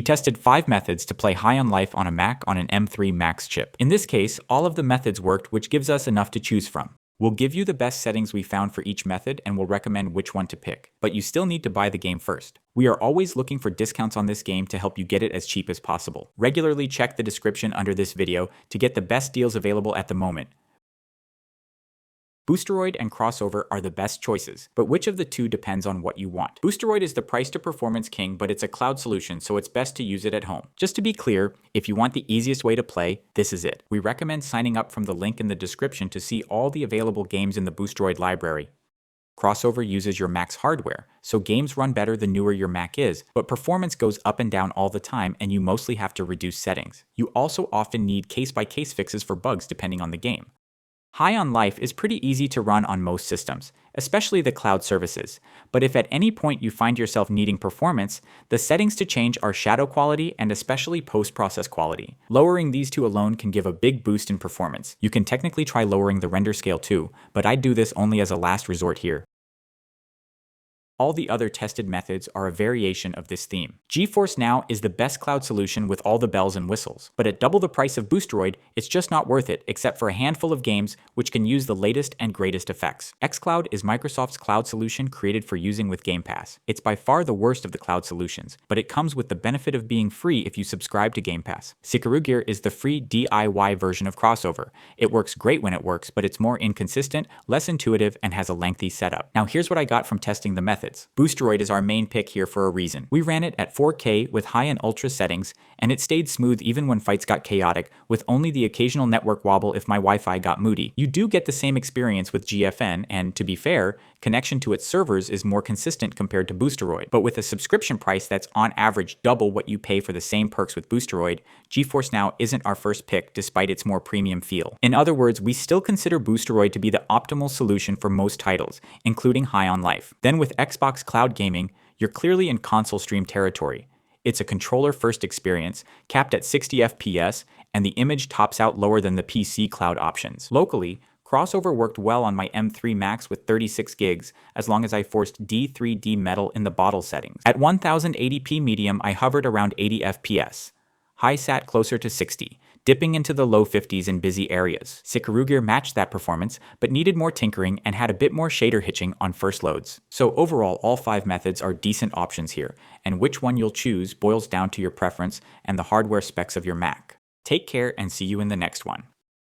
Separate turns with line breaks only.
tested 5 methods to play High on Life on a Mac on an M3 Max chip. In this case, all of the methods worked, which gives us enough to choose from. We'll give you the best settings we found for each method and we'll recommend which one to pick, but you still need to buy the game first. We are always looking for discounts on this game to help you get it as cheap as possible. Regularly check the description under this video to get the best deals available at the moment. Boosteroid and Crossover are the best choices, but which of the two depends on what you want. Boosteroid is the price to performance king, but it's a cloud solution, so it's best to use it at home. Just to be clear, if you want the easiest way to play, this is it. We recommend signing up from the link in the description to see all the available games in the Boosteroid library. Crossover uses your Mac's hardware, so games run better the newer your Mac is, but performance goes up and down all the time and you mostly have to reduce settings. You also often need case-by-case fixes for bugs depending on the game. High on Life is pretty easy to run on most systems, especially the cloud services, but if at any point you find yourself needing performance, the settings to change are shadow quality and especially post-process quality. Lowering these two alone can give a big boost in performance. You can technically try lowering the render scale too, but I'd do this only as a last resort here. All the other tested methods are a variation of this theme. GeForce Now is the best cloud solution with all the bells and whistles, but at double the price of Boosteroid, it's just not worth it except for a handful of games which can use the latest and greatest effects. xCloud is Microsoft's cloud solution created for using with Game Pass. It's by far the worst of the cloud solutions, but it comes with the benefit of being free if you subscribe to Game Pass. Sikarugir is the free DIY version of Crossover. It works great when it works, but it's more inconsistent, less intuitive, and has a lengthy setup. Now here's what I got from testing the methods. Boosteroid is our main pick here for a reason. We ran it at 4K with high and ultra settings, and it stayed smooth even when fights got chaotic, with only the occasional network wobble if my Wi-Fi got moody. You do get the same experience with GFN, and to be fair, connection to its servers is more consistent compared to Boosteroid. But with a subscription price that's on average double what you pay for the same perks with Boosteroid, GeForce Now isn't our first pick despite its more premium feel. In other words, we still consider Boosteroid to be the optimal solution for most titles, including High on Life. Then with Xbox Cloud Gaming, you're clearly in console stream territory. It's a controller-first experience, capped at 60 FPS, and the image tops out lower than the PC cloud options. Locally, Crossover worked well on my M3 Max with 36 gigs, as long as I forced D3D Metal in the bottle settings. At 1080p medium, I hovered around 80 FPS. High sat closer to 60, dipping into the low 50s in busy areas. Sikarugir matched that performance, but needed more tinkering and had a bit more shader hitching on first loads. So overall, all 5 methods are decent options here, and which one you'll choose boils down to your preference and the hardware specs of your Mac. Take care and see you in the next one.